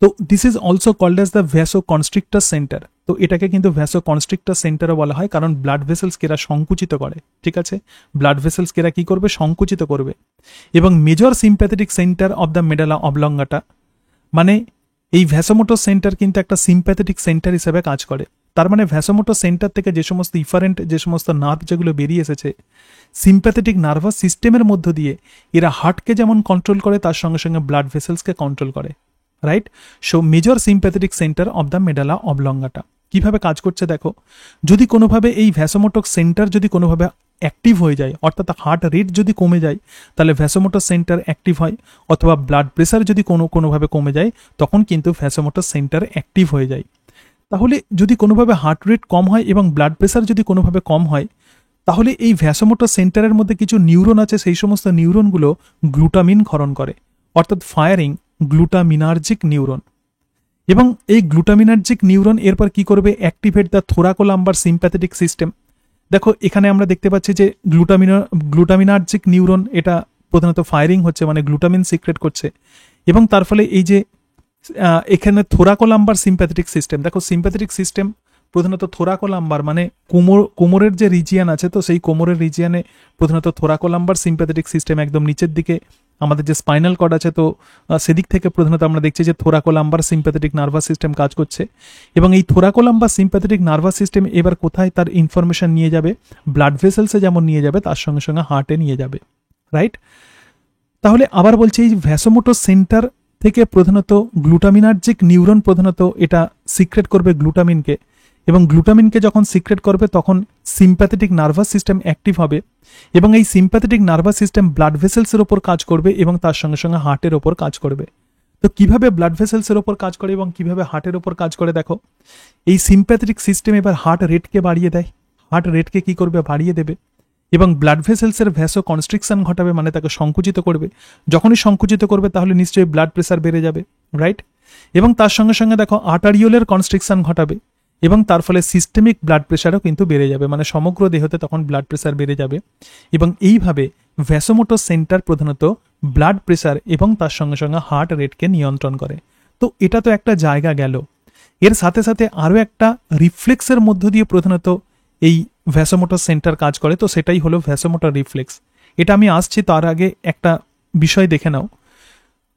তো this is also called as the vasoconstrictor centre. তো এটাকে কিন্তু ভ্যাসো কনস্ট্রিক্টর সেন্টারও বলা হয়, কারণ ব্লাড ভেসেলসকে এরা সংকুচিত করে। ঠিক আছে, ব্লাড ভেসেলসকে এরা কি করবে, সংকুচিত করবে। এবং major sympathetic centre of the medulla অবলঙ্গাটা, মানে এই ভ্যাসোমোটর সেন্টার কিন্তু একটা সিম্প্যাথেটিক সেন্টার হিসেবে কাজ করে। তার মানে ভ্যাসোমোটর সেন্টার থেকে যে সমস্ত ইফারেন্ট যে সমস্ত নার্ভ যেগুলো বেরিয়ে এসেছে সিম্প্যাথেটিক নার্ভাস সিস্টেমের মধ্য দিয়ে, এরা হার্টকে যেমন কন্ট্রোল করে তার সঙ্গে সঙ্গে ব্লাড ভেসেলসকে কন্ট্রোল করে, right. So major sympathetic centre of the medulla অবলঙ্গাটা কিভাবে কাজ করছে দেখো। যদি কোনোভাবে এই ভ্যাসোমোটর সেন্টার যদি কোনোভাবে অ্যাক্টিভ হয়ে যায়, অর্থাৎ হার্ট রেট যদি কমে যায় তাহলে ভ্যাসোমোটর সেন্টার অ্যাক্টিভ হয়, অথবা ব্লাড প্রেসার যদি কোনোভাবে কমে যায় তখন কিন্তু ভ্যাসোমোটর সেন্টার অ্যাক্টিভ হয়ে যায়। তাহলে যদি কোনোভাবে হার্ট রেট কম হয় এবং ব্লাড প্রেসার যদি কোনোভাবে কম হয়, তাহলে এই ভ্যাসোমোটর সেন্টারের মধ্যে কিছু নিউরন আছে, সেই সমস্ত নিউরনগুলো গ্লুটামিন ক্ষরণ করে, অর্থাৎ ফায়ারিং গ্লুটামিনার্জিক নিউরন। এবং এই গ্লুটামিনার্জিক নিউরন এরপর কি করবে, activate the thoracolumbar sympathetic system. দেখো এখানে আমরা দেখতে পাচ্ছি যে গ্লুটামিনার্জিক নিউরন এটা প্রধানত ফায়ারিং হচ্ছে, মানে গ্লুটামিন সিক্রেট করছে, এবং তার ফলে এই যে এখানে থোরাকোলাম্বার সিম্প্যাথেটিক সিস্টেম, দেখো সিম্প্যাথেটিক সিস্টেম প্রধানত থোরাকোলাম্বার মানে কোমরের যে রিজিয়ান আছে, তো সেই কোমরের রিজিয়ানে প্রধানত থোরাকোলাম্বার সিম্প্যাথেটিক সিস্টেম একদম নিচের দিকে আমাদের যে স্পাইনাল কর্ড আছে, তো সেদিক থেকে প্রধানত আমরা দেখছি যে থোরাকোলাম্বার সিম্প্যাথেটিক নার্ভাস সিস্টেম কাজ করছে। এবং এই থোরাকোলাম্বার সিম্প্যাথেটিক নার্ভাস সিস্টেম এবার কোথায় তার ইনফরমেশন নিয়ে যাবে, ব্লাড ভেসেলসে যেমন নিয়ে যাবে তার সঙ্গে সঙ্গে হার্টে নিয়ে যাবে, রাইট। তাহলে আবার বলছি এই ভ্যাসোমোটর সেন্টার থেকে প্রধানত গ্লুটামিনার্জিক নিউরন প্রধানত এটা সিক্রেট করবে গ্লুটামিনকে, এবং গ্লুটামিনকে যখন সিক্রেট করবে তখন সিম্প্যাথেটিক নার্ভাস সিস্টেম অ্যাক্টিভ হবে, এবং এই সিম্প্যাথেটিক নার্ভাস সিস্টেম ব্লাড ভেসেলসের ওপর কাজ করবে এবং তার সঙ্গে সঙ্গে হার্টের ওপর কাজ করবে। তো কিভাবে ব্লাড ভেসেলসের ওপর কাজ করে এবং কিভাবে হার্টের ওপর কাজ করে দেখো। এই সিম্প্যাথেটিক সিস্টেম এবার হার্ট রেটকে বাড়িয়ে দেয়, হার্ট রেটকে কি করবে, বাড়িয়ে দেবে, এবং ব্লাড ভেসেলসের ভ্যাসো কনস্ট্রিকশন ঘটাবে, মানে তাকে সংকুচিত করবে। যখনই সংকুচিত করবে তাহলে নিশ্চয়ই ব্লাড প্রেসার বেড়ে যাবে, রাইট। এবং তার সঙ্গে সঙ্গে দেখো আর্টারিওলের কনস্ট্রিকশন ঘটাবে, এবং তার ফলে সিস্টেমিক ব্লাড প্রেসারও কিন্তু বেড়ে যাবে, মানে সমগ্র দেহতে তখন ব্লাড প্রেসার বেড়ে যাবে। এবং এইভাবে ভ্যাসোমোটর সেন্টার প্রধানত ব্লাড প্রেসার এবং তার সঙ্গে সঙ্গে হার্ট রেটকে নিয়ন্ত্রণ করে। তো এটা তো একটা জায়গা গেল, এর সাথে সাথে আরও একটা রিফ্লেক্সের মধ্য দিয়ে প্রধানত এই ভ্যাসোমোটর সেন্টার কাজ করে, তো সেটাই হলো ভ্যাসোমোটর রিফ্লেক্স। এটা আমি আসছি, তার আগে একটা বিষয় দেখে নাও।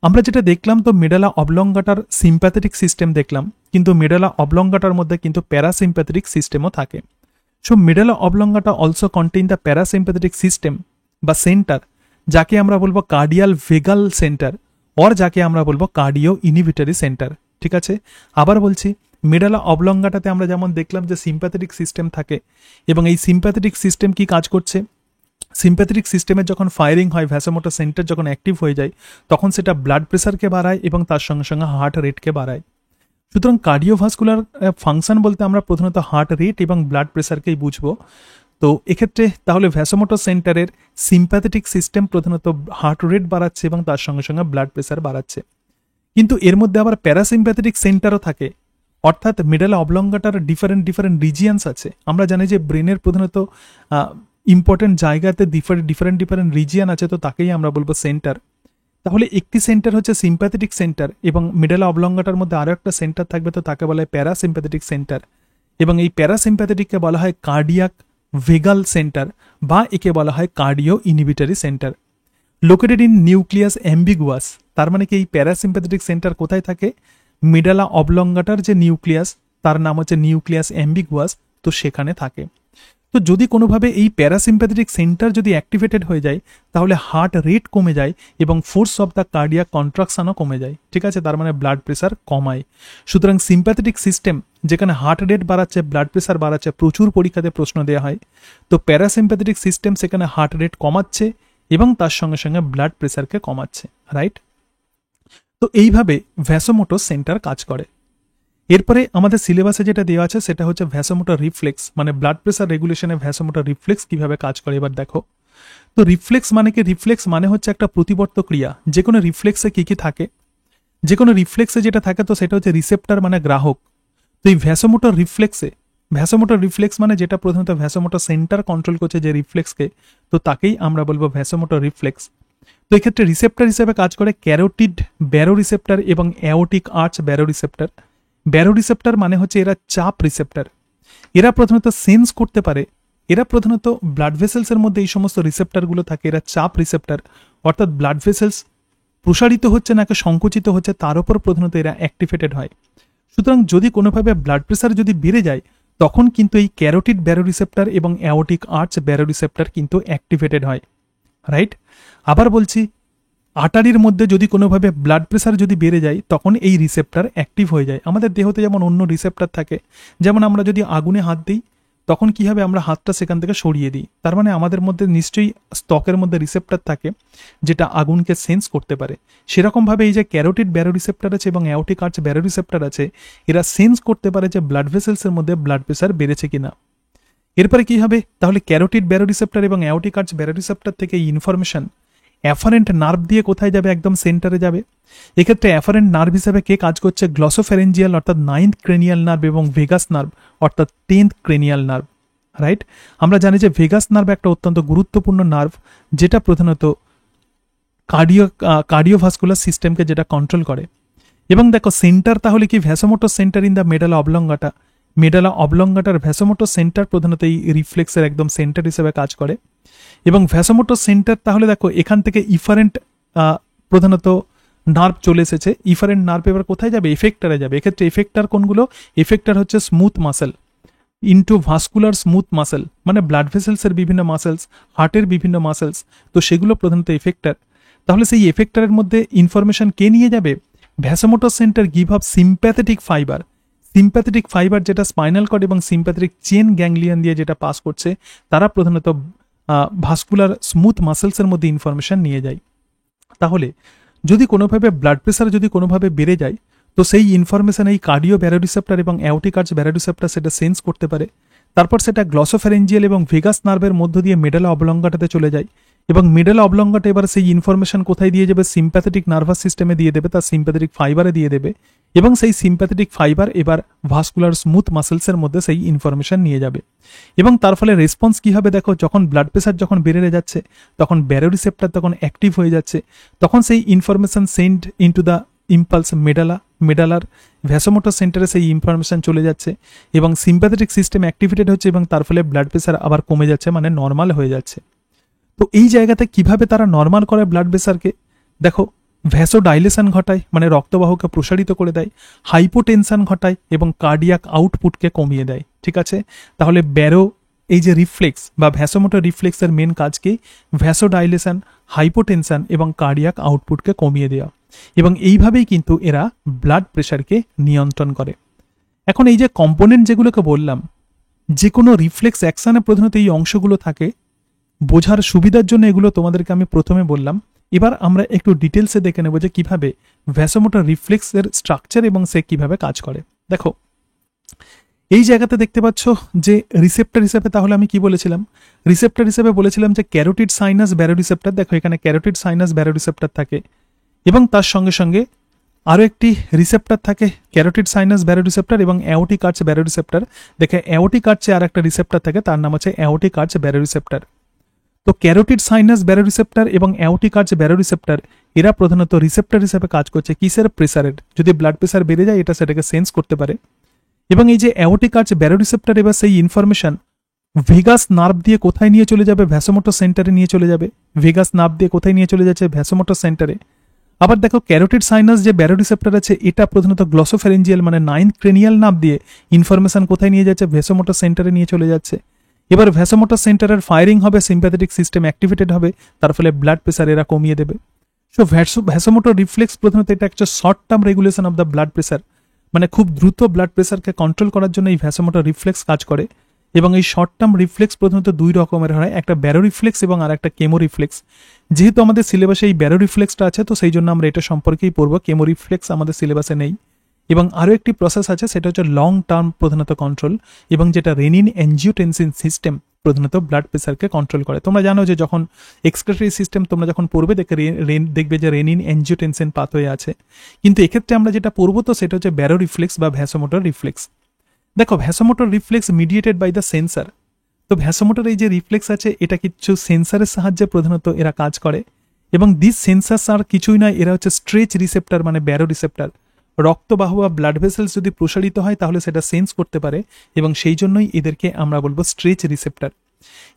আমরা যেটা দেখলাম তো মেডালা অবলঙ্গাটার সিম্প্যাথেটিক সিস্টেম দেখলাম, কিন্তু মেডালা অবলঙ্গাটার মধ্যে কিন্তু প্যারাসিম্প্যাথেটিক সিস্টেমও থাকে। So medulla অবলঙ্গাটা also contain the parasympathetic system বা সেন্টার, যাকে আমরা বলবো কার্ডিয়াল ভেগাল সেন্টার, অর যাকে আমরা বলবো কার্ডিও ইনহিবিটরি সেন্টার। ঠিক আছে, আবার বলছি, মেডালা অবলঙ্গাটাতে আমরা যেমন দেখলাম যে সিম্প্যাথেটিক সিস্টেম থাকে, এবং এই সিম্প্যাথেটিক সিস্টেম কি কাজ করছে, সিম্প্যাথেটিক সিস্টেমের যখন ফায়ারিং হয়, ভ্যাসোমোটর সেন্টার যখন অ্যাক্টিভ হয়ে যায় তখন সেটা ব্লাড প্রেসারকে বাড়ায় এবং তার সঙ্গে সঙ্গে হার্ট রেটকে বাড়ায়। সুতরাং কার্ডিওভাস্কুলার ফাংশন বলতে আমরা প্রধানত হার্ট রেট এবং ব্লাড প্রেসারকেই বুঝবো। তো এক্ষেত্রে তাহলে ভ্যাসোমোটর সেন্টারের সিম্প্যাথেটিক সিস্টেম প্রধানত হার্ট রেট বাড়াচ্ছে এবং তার সঙ্গে সঙ্গে ব্লাড প্রেসার বাড়াচ্ছে। কিন্তু এর মধ্যে আবার প্যারাসিম্প্যাথেটিক সেন্টারও থাকে, অর্থাৎ মেডালা অবলঙ্গাটার ডিফারেন্ট রিজিয়ান্স আছে। আমরা জানি যে ব্রেনের প্রধানত ইম্পর্টেন্ট জায়গাতে ডিফারেন্ট রিজিয়ান আছে, তো তাকেই আমরা বলবো সেন্টার। তাহলে একটি সেন্টার হচ্ছে সিম্প্যাথেটিক সেন্টার, এবং মেডালা অবলঙ্গাটার মধ্যে আরও একটা সেন্টার থাকবে, তো তাকে বলা হয় প্যারাসিম্প্যাথেটিক সেন্টার। এবং এই প্যারাসিম্প্যাথেটিককে বলা হয় কার্ডিয়াক ভেগাল সেন্টার, বা একে বলা হয় cardio inhibitory centre. Located in nucleus ambiguous, তার মানে কি এই প্যারাসিম্প্যাথেটিক সেন্টার কোথায় থাকে, মেডালা অবলঙ্গাটার যে নিউক্লিয়াস তার নাম হচ্ছে নিউক্লিয়াস অ্যাম্বিগুয়াস, তো সেখানে থাকে। তো তো যদি কোনোভাবে এই প্যারাসিম্প্যাথেটিক সেন্টার যদি অ্যাক্টিভেটেড হয়ে যায় তাহলে হার্ট রেট কমে যায় এবং ফোর্স অফ দ্য কার্ডিয়াক কন্ট্রাকশনও কমে যায়, ঠিক আছে, তার মানে ব্লাড প্রেশার কমায়। সুতরাং সিম্প্যাথেটিক সিস্টেম যেখানে হার্ট রেট বাড়াচ্ছে, ব্লাড প্রেশার বাড়াচ্ছে, প্রচুর পরীক্ষাতে প্রশ্ন দেওয়া হয়, তো প্যারাসিম্প্যাথেটিক সিস্টেম সেখানে হার্ট রেট কমাচ্ছে এবং তার সঙ্গে সঙ্গে ব্লাড প্রেশারকে কমাচ্ছে, রাইট। তো এইভাবে ভ্যাসোমোটর সেন্টার কাজ করে। এরপরে আমাদের সিলেবাসে যেটা দেওয়া আছে সেটা হচ্ছে ভ্যাসোমোটর রিফ্লেক্স, মানে ব্লাড প্রেশার রেগুলেশনে ভ্যাসোমোটর রিফ্লেক্স কিভাবে কাজ করে। এবার দেখো, তো রিফ্লেক্স মানে কি? রিফ্লেক্স মানে হচ্ছে একটা প্রতিবর্ত ক্রিয়া। যে কোনো রিফ্লেক্সে কি কি থাকে? যে কোনো রিফ্লেক্সে যেটা থাকে তো সেটা হচ্ছে রিসেপ্টর মানে গ্রাহক। তো এই ভ্যাসোমোটর রিফ্লেক্স মানে যেটা প্রথমত ভ্যাসোমোটর সেন্টার কন্ট্রোল করছে যে রিফ্লেক্সকে, তো তাকেই আমরা বলবো ভ্যাসোমোটর রিফ্লেক্স। তো এক্ষেত্রে রিসেপ্টর হিসেবে কাজ করে ক্যারোটিড ব্যারো রিসেপ্টর এবং aortic arch barrow receptor. Barrow receptor মানে হচ্ছে এরা চাপ রিসেপ্টর। এরা প্রধানত সেন্স করতে পারে, এরা প্রধানত ব্লাড ভেসেলসের মধ্যে এই সমস্ত রিসেপ্টরগুলো থাকে, এরা চাপ রিসেপ্টর, অর্থাৎ ব্লাড ভেসেলস প্রসারিত হচ্ছে নাকি সংকুচিত হচ্ছে তার উপর প্রধানত এরা অ্যাক্টিভেটেড হয়। সুতরাং যদি কোনোভাবে ব্লাড প্রেশার যদি বেড়ে যায় তখন কিন্তু এই ক্যারোটিড ব্যারো রিসেপ্টর এবং অ্যাওটিক আর্চ ব্যারো রিসেপ্টর কিন্তু অ্যাক্টিভেটেড হয়, রাইট। আবার বলছি, আর্টারির মধ্যে যদি কোনোভাবে ব্লাড প্রেশার যদি বেড়ে যায় তখন এই রিসেপ্টর অ্যাক্টিভ হয়ে যায়। আমাদের দেহতে যেমন অন্য রিসেপ্টর থাকে, যেমন আমরা যদি আগুনে হাত দিই তখন কি হবে, আমরা হাতটা সেখান থেকে সরিয়ে দিই, তার মানে আমাদের মধ্যে নিশ্চয়ই ত্বকের মধ্যে রিসেপ্টর থাকে যেটা আগুনকে সেন্স করতে পারে। সেরকমভাবে এই যে ক্যারোটিড ব্যারো রিসেপ্টর আছে এবং অ্যাওটিক আর্চ ব্যারো রিসেপ্টর আছে, এরা সেন্স করতে পারে যে ব্লাড ভেসেলসের মধ্যে ব্লাড প্রেশার বেড়েছে কিনা। এরপরে কি হবে, তাহলে ক্যারোটিড ব্যারো রিসেপ্টর এবং অ্যাওটিক আর্চ ব্যারো রিসেপ্টর থেকে এই ইনফরমেশন অ্যাফারেন্ট নার্ভ দিয়ে কোথায় যাবে, একদম সেন্টারে যাবে। এক্ষেত্রে অ্যাফারেন্ট নার্ভ হিসেবে কে কাজ করছে? গ্লসোফ্যারেঞ্জিয়াল অর্থাৎ 9th ক্রেনিয়াল নার্ভ এবং ভেগাস নার্ভ অর্থাৎ 10th ক্রেনিয়াল নার্ভ, রাইট। আমরা জানি যে ভেগাস নার্ভ একটা অত্যন্ত গুরুত্বপূর্ণ নার্ভ যেটা প্রধানত কার্ডিওভাস্কুলার সিস্টেমকে যেটা কন্ট্রোল করে। এবং দেখো সেন্টার তাহলে কি? Vasomotor centre in the medulla oblongata. Medulla অবলঙ্গাটার ভ্যাসোমোটর সেন্টার প্রধানত এই রিফ্লেক্সের একদম সেন্টার হিসেবে কাজ করে। এবং ভ্যাসোমোটর সেন্টার তাহলে দেখো এখান থেকে ইফারেন্ট প্রধানত নার্ভ চলে এসেছে। ইফারেন্ট নার্ভ এবার কোথায় যাবে? এফেক্টারে যাবে। এক্ষেত্রে এফেক্টার কোনগুলো? এফেক্টার হচ্ছে smooth muscle into vascular smooth muscle, মানে ব্লাড ভেসেলসের বিভিন্ন মাসেলস, হার্টের বিভিন্ন মাসেলস, তো সেগুলো প্রধানত এফেক্টার। তাহলে সেই এফেক্টারের মধ্যে ইনফরমেশন কে নিয়ে যাবে? Vasomotor centre give up sympathetic fibre. Sympathetic fibre যেটা স্পাইনাল কর্ড এবং সিম্প্যাথেটিক চেন গ্যাংলিয়ন দিয়ে যেটা পাস করছে, তারা প্রধানত ভাস্কুলার স্মুথ মাসেলসের মধ্যে ইনফরমেশন নিয়ে যায়। তাহলে যদি কোনোভাবে ব্লাড প্রেশার যদি কোনোভাবে বেড়ে যায় তো সেই ইনফরমেশন এই কার্ডিও ব্যারো রিসেপ্টর এবং অ্যাওটিক আর্চ ব্যারো রিসেপ্টর সেটা সেন্স করতে পারে। তারপর সেটা গ্লসোফ্যারেঞ্জিয়াল এবং ভেগাস নার্ভের মধ্য দিয়ে মেডালা অবলঙ্গাটাতে চলে যায় এবং মেডালা অবলঙ্গাটা এবার সেই ইনফরমেশন কোথায় দিয়ে যাবে? সিম্প্যাথেটিক নার্ভাস সিস্টেমে দিয়ে দেবে, তার সিম্প্যাথেটিক ফাইবারে দিয়ে দেবে এবং সেই সিম্প্যাথেটিক ফাইবার এবার ভাস্কুলার স্মুথ মাসেলসের মধ্যে সেই ইনফরমেশন নিয়ে যাবে। এবং তার ফলে রেসপন্স কি হবে? দেখো, যখন ব্লাড প্রেশার যখন বেড়ে যাচ্ছে তখন ব্যারো রিসেপ্টর তখন অ্যাক্টিভ হয়ে যাচ্ছে, তখন সেই information send into the impulse মেডালার ভ্যাসোমোটর সেন্টারে সেই ইনফরমেশন চলে যাচ্ছে এবং সিম্প্যাথেটিক সিস্টেম অ্যাক্টিভেটেড হচ্ছে এবং তার ফলে ব্লাড প্রেশার আবার কমে যাচ্ছে, মানে নর্মাল হয়ে যাচ্ছে। তো এই জায়গাতে কিভাবে তারা নর্মাল করে ব্লাড প্রেশারকে? দেখো, ভ্যাসোডাইলেশন ঘটায়, মানে রক্তবাহকে প্রসারিত করে দেয়, হাইপোটেনশন ঘটায় এবং কার্ডিয়াক আউটপুটকে কমিয়ে দেয়, ঠিক আছে। তাহলে ব্যারো এই যে রিফ্লেক্স বা ভ্যাসোমোটর রিফ্লেক্সের মেন কাজ কি? ভ্যাসোডাইলেশন, হাইপোটেনশন এবং কার্ডিয়াক আউটপুটকে কমিয়ে দেওয়া, এবং এইভাবেই কিন্তু এরা ব্লাড প্রেশারকে নিয়ন্ত্রণ করে। এখন এই যে কম্পোনেন্ট যেগুলোকে বললাম, যে কোনো রিফ্লেক্স অ্যাকশনে প্রধানত এই অংশগুলো থাকে। বোঝার সুবিধার জন্য এগুলো তোমাদেরকে আমি প্রথমে বললাম। এবার আমরা একটু ডিটেলসে দেখে নেব যে কিভাবে ভ্যাসোমোটর রিফ্লেক্সের স্ট্রাকচার এবং সে কিভাবে কাজ করে। দেখো, এই জায়গাতে দেখতে পাচ্ছ যে রিসেপ্টর হিসেবে তাহলে আমি কি বলেছিলাম? রিসেপ্টর হিসেবে বলেছিলাম যে ক্যারোটিড সাইনাস ব্যারো রিসেপ্টর। দেখো, এখানে ক্যারোটিড সাইনাস ব্যারো রিসেপ্টর থাকে এবং তার সঙ্গে সঙ্গে আরও একটি রিসেপ্টর থাকে, ক্যারোটিড সাইনাস ব্যারো রিসেপ্টর এবং অ্যাওটিক আর্চ ব্যারো রিসেপ্টর। দেখে অ্যাওটিক আর্চে আর একটা রিসেপ্টর থাকে, তার নাম হচ্ছে অ্যাওটিক আর্চ ব্যারো রিসেপ্টর। তো ক্যারোটিড সাইনাস ব্যারো রিসেপ্টর এবং অ্যাওটিক আর্চ ব্যারো রিসেপ্টর এরা প্রধানত রিসেপ্টর হিসেবে কাজ করছে কিসের? প্রেসারের। যদি ব্লাড প্রেসার বেড়ে যায় এটা সেটাকে সেন্স করতে পারে। এবং এই যে অ্যাওটিক আর্চ ব্যারো রিসেপ্টর এবার সেই ইনফরমেশন ভেগাস নার্ভ দিয়ে কোথায় নিয়ে চলে যাবে? ভ্যাসোমোটর সেন্টারে নিয়ে চলে যাবে। ভেগাস নার্ভ দিয়ে কোথায় নিয়ে চলে যাচ্ছে? ভ্যাসোমোটর সেন্টারে। আবার দেখো, ক্যারোটিড সাইনাস যে ব্যারো রিসেপ্টর আছে এটা প্রধানত গ্লসোফ্যারেঞ্জিয়াল মানে 9th ক্রেনিয়াল নার্ভ দিয়ে ইনফরমেশন কোথায় নিয়ে যাচ্ছে? ভ্যাসোমোটর সেন্টারে নিয়ে চলে যাচ্ছে। এবার ভ্যাসোমোটর সেন্টারের ফায়ারিং হবে, সিম্প্যাথেটিক সিস্টেম অ্যাক্টিভেটেড হবে, তার ফলে ব্লাড প্রেসার এরা কমিয়ে দেবে। সো ভ্যাসোমোটর রিফ্লেক্স প্রথমত এটা একটা short term regulation of the blood pressure, মানে খুব দ্রুত ব্লাড প্রেসারকে কন্ট্রোল করার জন্য এই ভ্যাসোমোটর রিফ্লেক্স কাজ করে। এবং এই শর্ট টার্ম রিফ্লেক্স প্রথমত দুই রকমের হয়, একটা ব্যারো রিফ্লেক্স এবং আর একটা কেমো রিফ্লেক্স। যেহেতু আমাদের সিলেবাসে এই ব্যারো রিফ্লেক্সটা আছে, তো সেই জন্য আমরা এটা সম্পর্কেই পড়বো, কেমো রিফ্লেক্স আমাদের সিলেবাসে নেই। এবং আরও একটি প্রসেস আছে, সেটা হচ্ছে লং টার্ম প্রধানত কন্ট্রোল, এবং যেটা রেনিন অ্যাঞ্জিওটেনসিন সিস্টেম প্রধানত ব্লাড প্রেসারকে কন্ট্রোল করে। তোমরা জানো যে যখন এক্সক্রেটরি সিস্টেম তোমরা যখন পড়বে দেখবে যে রেনিন অ্যাঞ্জিওটেনসিন পাথওয়ে আছে, কিন্তু এক্ষেত্রে আমরা যেটা পড়বো তো সেটা হচ্ছে ব্যারো রিফ্লেক্স বা ভ্যাসোমোটর রিফ্লেক্স। দেখো, vasomotor reflex mediated by the sensor. তো ভ্যাসোমোটর এই যে রিফ্লেক্স আছে, এটা কিছু সেন্সারের সাহায্যে প্রধানত এরা কাজ করে, এবং দিস সেন্সার্স আর কিছুই নয়, এরা হচ্ছে স্ট্রেচ রিসেপ্টার মানে ব্যারো রিসেপ্টার। রক্তবাহ বা ব্লাড ভেসেলস যদি প্রসারিত হয় তাহলে সেটা সেন্স করতে পারে, এবং সেই জন্যই এদেরকে আমরা বলবো স্ট্রেচ রিসেপ্টার।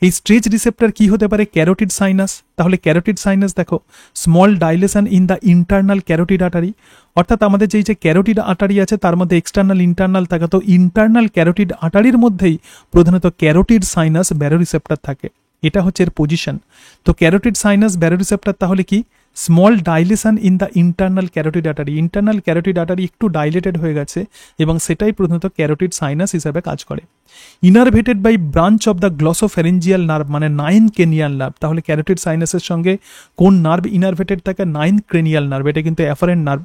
এই স্ট্রেচ রিসেপ্টার কি হতে পারে? Carotid sinus. তাহলে ক্যারোটিড সাইনাস দেখো, small dilation in the internal carotid artery, অর্থাৎ আমাদের যেই যে ক্যারোটিড আর্টারি আছে তার মধ্যে এক্সটার্নাল ইন্টারনাল থাকে, তো ইন্টারনাল ক্যারোটিড আর্টারির মধ্যেই প্রধানত ক্যারোটিড সাইনাস ব্যারো রিসেপ্টার থাকে, এটা হচ্ছে এর পজিশন। তো ক্যারোটিড সাইনাস ব্যারো রিসেপ্টার তাহলে কি? Small dilation in the internal carotid artery, internal carotid artery একটু ডাইলেটেড হয়ে গেছে, এবং সেটাই প্রধানত ক্যারোটিড সাইনাস হিসাবে কাজ করে। Innervated by branch of the glossopharyngeal nerve মানে 9 ক্রেনিয়াল নার্ভ। তাহলে ক্যারোটিড সাইনাসের সঙ্গে কোন নার্ভ ইনারভেটেড থাকে? 9 ক্রেনিয়াল নার্ভ, এটা কিন্তু অ্যাফারেন্ট নার্ভ।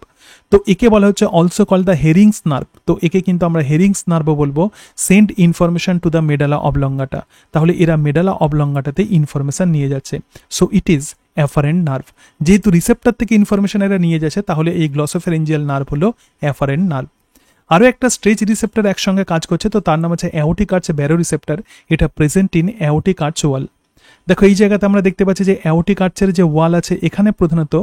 তো একে বলা হচ্ছে অলসো কল দ্য হেরিংস নার্ভ। তো একে কিন্তু আমরা হেরিংস নার্ভও বলবো। Send information to the medulla অবলঙ্গাটা, তাহলে এরা মেডালা অবলঙ্গাটাতে ইনফরমেশন নিয়ে যাচ্ছে। So it is afferent nerve. যেহেতু রিসেপ্টর থেকে ইনফরমেশন এরা নিয়ে যাচ্ছে, তাহলে এই গ্লসোফ্যারিঞ্জিয়াল নার্ভ হলো অ্যাফারেন্ট নার্ভ। আরও একটা স্ট্রেচ রিসেপ্টর একসঙ্গে কাজ করছে, তো তার নাম হচ্ছে অ্যাওটিক আর্চ ব্যারো রিসেপ্টর। এটা প্রেজেন্ট ইন অ্যাওটিক আর্চ ওয়াল। দেখো, এই জায়গাতে আমরা দেখতে পাচ্ছি যে অ্যাওটিক আর্চের যে ওয়াল আছে, এখানে প্রধানত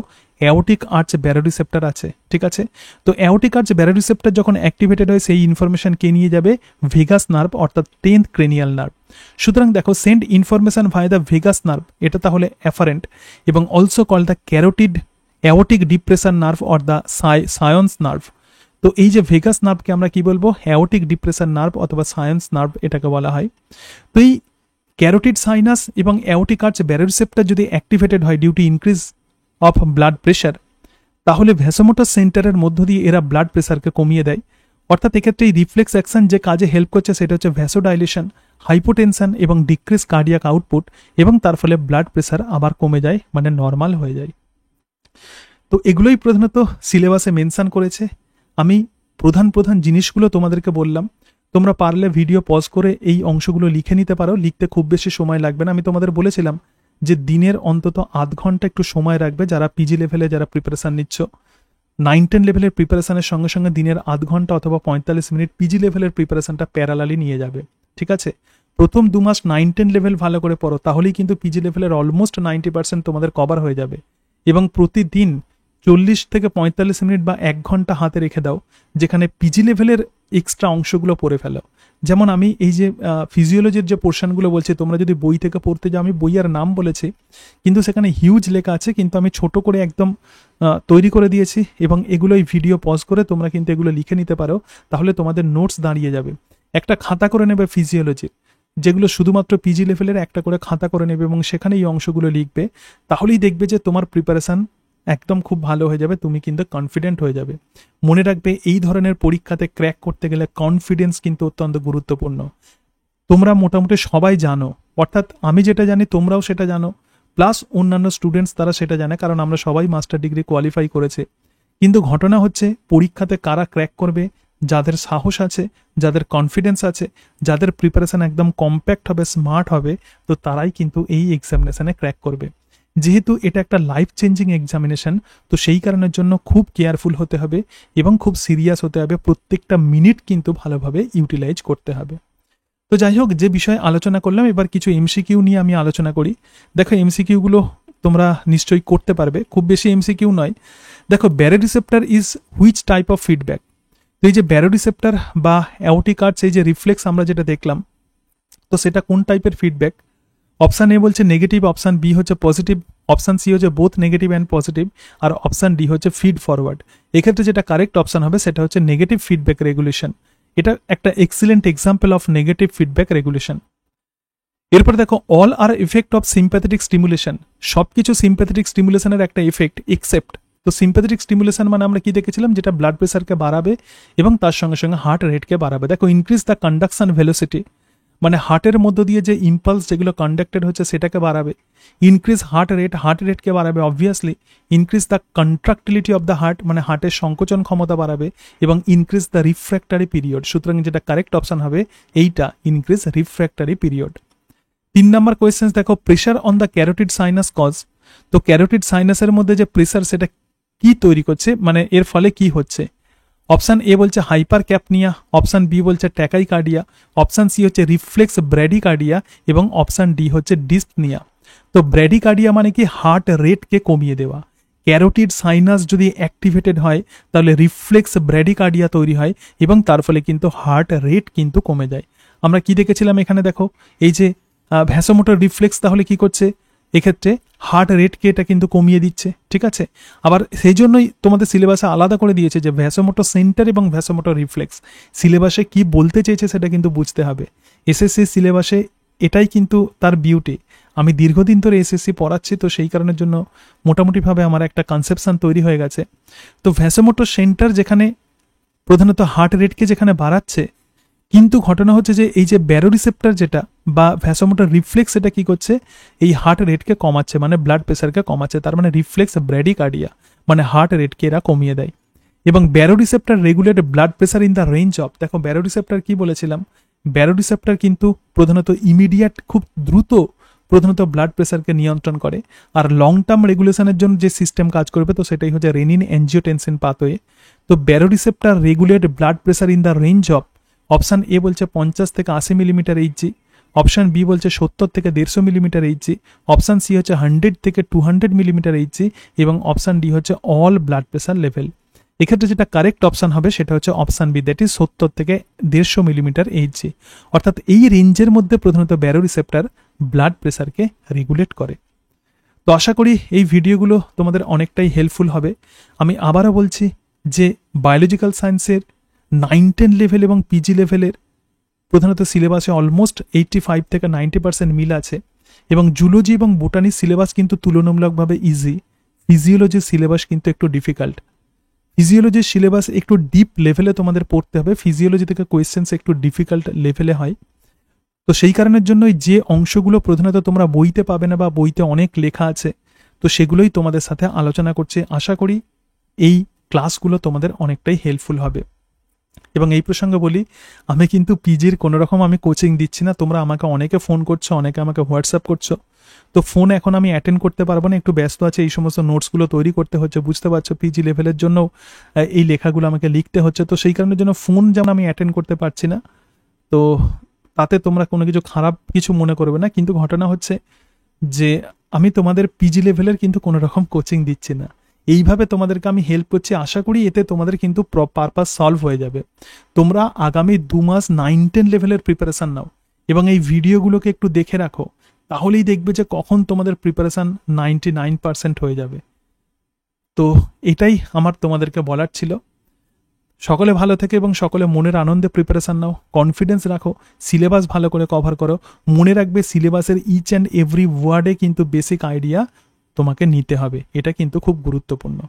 অ্যাওটিক আর্চ ব্যারো রিসেপ্টর আছে, ঠিক আছে। তো অ্যাওটিক আর্চ ব্যারো রিসেপ্টর যখন অ্যাক্টিভেটেড হয়, সেই ইনফরমেশন কে নিয়ে যাবে? ভেগাস নার্ভ, অর্থাৎ 10th ক্রেনিয়াল নার্ভ। সুতরাং দেখো, send information via the vagus nerve, এটা তাহলে অ্যাফারেন্ট, এবং also call the carotid aortic depression nerve or the Cyon's nerve. তো এই যে ভেগাস নার্ভকে আমরা কি বলবো? অ্যাওটিক ডিপ্রেশন নার্ভ অথবা সায়েন্স নার্ভ এটাকে বলা হয়। তো এই ক্যারোটিড সাইনাস এবং অ্যাওটিক আর্চ ব্যারো রিসেপ্টর যদি অ্যাক্টিভেটেড হয় due to increase of blood pressure, তাহলে ভ্যাসোমোটর সেন্টারের মধ্য দিয়ে এরা ব্লাড প্রেশারকে কমিয়ে দেয়। অর্থাৎ এক্ষেত্রে এই রিফ্লেক্স অ্যাকশন যে কাজে হেল্প করছে সেটা হচ্ছে ভ্যাসোডাইলেশন, হাইপোটেনশন এবং ডিক্রিজ কার্ডিয়াক আউটপুট, এবং তার ফলে ব্লাড প্রেশার আবার কমে যায়, মানে নর্মাল হয়ে যায়। তো এগুলোই প্রধানত সিলেবাসে মেনশন করেছে। আমি প্রধান জিনিসগুলো তোমাদেরকে বললাম। তোমরা পারলে ভিডিও পজ করে এই অংশগুলো লিখে নিতে পারো, লিখতে খুব বেশি সময় লাগবে না। আমি তোমাদের বলেছিলাম যে দিনের অন্তত আধ ঘন্টা একটু সময় রাখবে, যারা পিজি লেভেলে যারা প্রিপারেশান নিচ্ছ। 9-10 লেভেলের প্রিপারেশানের সঙ্গে সঙ্গে দিনের আধ ঘন্টা অথবা 45 মিনিট পিজি লেভেলের প্রিপারেশানটা প্যারালালি নিয়ে যাবে, ঠিক আছে। প্রথম 2 মাস 9-10 লেভেল ভালো করে পড়ো, তাহলেই কিন্তু পিজি লেভেলের অলমোস্ট 90% তোমাদের কভার হয়ে যাবে। এবং প্রতিদিন 40 থেকে 45 মিনিট বা 1 ঘন্টা হাতে রেখে দাও, যেখানে পিজি লেভেলের এক্সট্রা অংশগুলো পড়ে ফেলো। যেমন আমি এই যে ফিজিওলজির যে পোর্শনগুলো বলছি, তোমরা যদি বই থেকে পড়তে যাও, আমি বইয়ের নাম বলেছি কিন্তু সেখানে হিউজ লেখা আছে, কিন্তু আমি ছোট করে একদম তৈরি করে দিয়েছি, এবং এগুলোই ভিডিও পজ করে তোমরা কিন্তু এগুলো লিখে নিতে পারো, তাহলে তোমাদের নোটস দাঁড়িয়ে যাবে। একটা খাতা করে নেবে ফিজিওলজির, যেগুলো শুধুমাত্র পিজি লেভেলের, একটা করে খাতা করে নেবে এবং সেখানে এই অংশগুলো লিখবে, তাহলেই দেখবে যে তোমার প্রিপারেশান একদম খুব ভালো হয়ে যাবে, তুমি কিন্তু কনফিডেন্ট হয়ে যাবে। মনে রাখবে, এই ধরনের পরীক্ষাতে ক্র্যাক করতে গেলে কনফিডেন্স কিন্তু অত্যন্ত গুরুত্বপূর্ণ। তোমরা মোটামুটি সবাই জানো, অর্থাৎ আমি যেটা জানি তোমরাও সেটা জানো, প্লাস অন্যান্য স্টুডেন্টস তারা সেটা জানে, কারণ আমরা সবাই মাস্টার ডিগ্রি কোয়ালিফাই করেছে। কিন্তু ঘটনা হচ্ছে, পরীক্ষাতে কারা ক্র্যাক করবে? যাদের সাহস আছে, যাদের কনফিডেন্স আছে, যাদের প্রিপারেশন একদম কম্প্যাক্ট হবে, স্মার্ট হবে, তো তারাই কিন্তু এই এক্সামিনেশনে ক্র্যাক করবে। যেহেতু এটা একটা লাইফ চেঞ্জিং এক্সামিনেশন, তো সেই কারণের জন্য খুব কেয়ারফুল হতে হবে এবং খুব সিরিয়াস হতে হবে, প্রত্যেকটা মিনিট কিন্তু ভালোভাবে ইউটিলাইজ করতে হবে। তো যাই হোক, যে বিষয়ে আলোচনা করলাম, এবার কিছু এমসিকিউ নিয়ে আমি আলোচনা করি। দেখো, এমসিকিউগুলো তোমরা নিশ্চয়ই করতে পারবে, খুব বেশি এমসিকিউ নয়। দেখো, barrow receptor is which type of feedback? তো এই যে ব্যারো রিসেপ্টর বা অ্যাওটিক আর্চ, এই যে রিফ্লেক্স আমরা যেটা দেখলাম, তো সেটা কোন টাইপের ফিডব্যাক? অপশান এ বলছে নেগেটিভ, অপশান বি হচ্ছে পজিটিভ, অপশান সি হচ্ছে বোথ নেগেটিভ অ্যান্ড পজিটিভ, আর অপশান ডি হচ্ছে ফিড ফরওয়ার্ড। এক্ষেত্রে যেটা কারেক্ট অপশান হবে সেটা হচ্ছে নেগেটিভ ফিডব্যাক রেগুলেশন। এটা একটা excellent example of negative feedback regulation. এরপরে দেখো all are effect of sympathetic stimulation, সবকিছু সিম্প্যাথেটিক স্টিমুলেশনের একটা এফেক্ট এক্সেপ্ট, তো সিম্প্যাথেটিক স্টিমুলেশন মানে আমরা কি দেখেছিলাম, যেটা ব্লাড প্রেসারকে বাড়াবে এবং তার সঙ্গে সঙ্গে হার্ট রেটকে বাড়াবে। দেখো ইনক্রিজ দ্য কন্ডাকশন ভেলোসিটি, মানে হার্টের মধ্য দিয়ে যে ইম্পালস যেগুলো কন্ডাক্টেড হচ্ছে সেটাকে বাড়াবে। ইনক্রিজ হার্ট রেটকে বাড়াবে obviously. Increase the contractility of the heart, মানে হার্টের সংকোচন ক্ষমতা বাড়াবে। এবং ইনক্রিজ দ্য রিফ্র্যাক্টারি পিরিয়ড, সুতরাং যেটা কারেক্ট অপশন হবে এইটা, ইনক্রিজ রিফ্র্যাক্টারি পিরিয়ড। 3 নম্বর কোয়েশ্চেন দেখো, pressure on the carotid sinus cause, তো ক্যারোটিড সাইনাসের মধ্যে যে প্রেশার সেটা কি তৈরি করছে, মানে এর ফলে কি হচ্ছে। অপশান এ বলছে হাইপার ক্যাপনিয়া, অপশান বি বলছে ট্যাকাইকার্ডিয়া, অপশান সি হচ্ছে রিফ্লেক্স ব্র্যাডিকার্ডিয়া এবং অপশান ডি হচ্ছে ডিসপনিয়া। তো ব্র্যাডিকার্ডিয়া মানে কি, হার্ট রেটকে কমিয়ে দেওয়া। ক্যারোটিড সাইনাস যদি অ্যাক্টিভেটেড হয় তাহলে রিফ্লেক্স ব্র্যাডিকার্ডিয়া তৈরি হয় এবং তার ফলে কিন্তু হার্ট রেট কিন্তু কমে যায়। আমরা কি দেখেছিলাম এখানে, দেখো এই যে ভ্যাসোমোটর রিফ্লেক্স তাহলে কি করছে, এক্ষেত্রে হার্ট রেটকে এটা কিন্তু কমিয়ে দিচ্ছে, ঠিক আছে। আবার সেই জন্যই তোমাদের সিলেবাসে আলাদা করে দিয়েছে যে ভ্যাসোমোটর সেন্টার এবং ভ্যাসোমোটর রিফ্লেক্স, সিলেবাসে কি বলতে চেয়েছে সেটা কিন্তু বুঝতে হবে। এসএসসি সিলেবাসে এটাই কিন্তু তার বিউটি। আমি দীর্ঘদিন ধরে এসএসসি পড়াচ্ছি, তো সেই কারণের জন্য মোটামুটিভাবে আমার একটা কনসেপশন তৈরি হয়ে গেছে। তো ভ্যাসোমোটর সেন্টার যেখানে প্রধানত হার্ট রেটকে যেখানে বাড়াচ্ছে, কিন্তু ঘটনা হচ্ছে যে এই যে ব্যারো রিসেপ্টর যেটা বা ভ্যাসোমোটর রিফ্লেক্স, এটা কি করছে, এই হার্ট রেটকে কমাচ্ছে, মানে ব্লাড প্রেসারকে কমাচ্ছে। তার মানে রিফ্লেক্স ব্র্যাডিকার্ডিয়া, মানে হার্ট রেটকে এরা কমিয়ে দেয়। এবং barrow receptor regulate blood pressure in the range of, দেখো ব্যারো রিসেপ্টর কি বলেছিলাম, ব্যারো রিসেপ্টর কিন্তু প্রধানত ইমিডিয়েট, খুব দ্রুত প্রধানত ব্লাড প্রেসারকে নিয়ন্ত্রণ করে। আর লং টার্ম রেগুলেশনের জন্য যে সিস্টেম কাজ করবে, তো সেটাই হচ্ছে রেনিন অ্যাঞ্জিওটেনসিন পাথওয়ে। তো barrow receptor regulate blood pressure in the range of, option A বলছে 50 থেকে 80 মিলিমিটার এইচজি, অপশান বি বলছে 70 থেকে 150 মিলিমিটার এইচজি, অপশান সি হচ্ছে 100 থেকে 200 মিলিমিটার এইচজি এবং অপশান ডি হচ্ছে অল ব্লাড প্রেসার লেভেল। এক্ষেত্রে যেটা কারেক্ট অপশান হবে সেটা হচ্ছে অপশান বি, দ্যাট ইজ 70 থেকে 150 মিলিমিটার এইচজি। অর্থাৎ এই রেঞ্জের মধ্যে প্রধানত ব্যারো রিসেপ্টর ব্লাড প্রেসারকে রেগুলেট করে। তো আশা করি এই ভিডিওগুলো তোমাদের অনেকটাই হেল্পফুল হবে। আমি আবারও বলছি যে বায়োলজিক্যাল সায়েন্সের 9-10 লেভেল এবং পিজি লেভেলের প্রধানত সিলেবাসে অলমোস্ট 85 থেকে 90% মিল আছে এবং জুলজি এবং বোটানির সিলেবাস কিন্তু তুলনামূলকভাবে ইজি। ফিজিওলজির সিলেবাস কিন্তু একটু ডিফিকাল্ট। ফিজিওলজির সিলেবাস একটু ডিপ লেভেলে তোমাদের পড়তে হবে, ফিজিওলজি থেকে কোয়েশ্চেন্স একটু ডিফিকাল্ট লেভেলে হয়। তো সেই কারণের জন্যই যে অংশগুলো প্রধানত তোমরা বইতে পাবে না বা বইতে অনেক লেখা আছে, তো সেগুলোই তোমাদের সাথে আলোচনা করছে। আশা করি এই ক্লাসগুলো তোমাদের অনেকটাই হেল্পফুল হবে। এবং এই প্রসঙ্গে বলি, আমি কিন্তু পিজির কোনো রকম আমি কোচিং দিচ্ছি না। তোমরা আমাকে অনেকে ফোন করছো, অনেকে আমাকে হোয়াটসঅ্যাপ করছো, তো ফোন এখন আমি অ্যাটেন্ড করতে পারবো না, একটু ব্যস্ত আছে, এই সমস্ত নোটসগুলো তৈরি করতে হচ্ছে, বুঝতে পারছো পিজি লেভেলের জন্য এই লেখাগুলো আমাকে লিখতে হচ্ছে। তো সেই কারণের জন্য ফোন যেমন আমি অ্যাটেন্ড করতে পারছি না, তো তাতে তোমরা কোনো কিছু খারাপ কিছু মনে করবে না। কিন্তু ঘটনা হচ্ছে যে আমি তোমাদের পিজি লেভেলের কিন্তু কোনো রকম কোচিং দিচ্ছি না, এইভাবে তোমাদেরকে আমি হেল্প করছি। আশা করি এতে তোমাদের কিন্তু পারপাস সলভ হয়ে যাবে। তোমরা আগামী 2 মাস 9-10 লেভেলের প্রিপারেশান নাও এবং এই ভিডিওগুলোকে একটু দেখে রাখো, তাহলেই দেখবে যে কখন তোমাদের প্রিপারেশান 99% হয়ে যাবে। তো এটাই আমার তোমাদেরকে বলার ছিল। সকলে ভালো থেকে এবং সকলে মনের আনন্দে প্রিপারেশান নাও, কনফিডেন্স রাখো, সিলেবাস ভালো করে কভার করো। মনে রাখবে সিলেবাসের ইচ অ্যান্ড এভরি ওয়ার্ডে কিন্তু বেসিক আইডিয়া তোমাকে নিতে হবে, এটা কিন্তু খুব গুরুত্বপূর্ণ।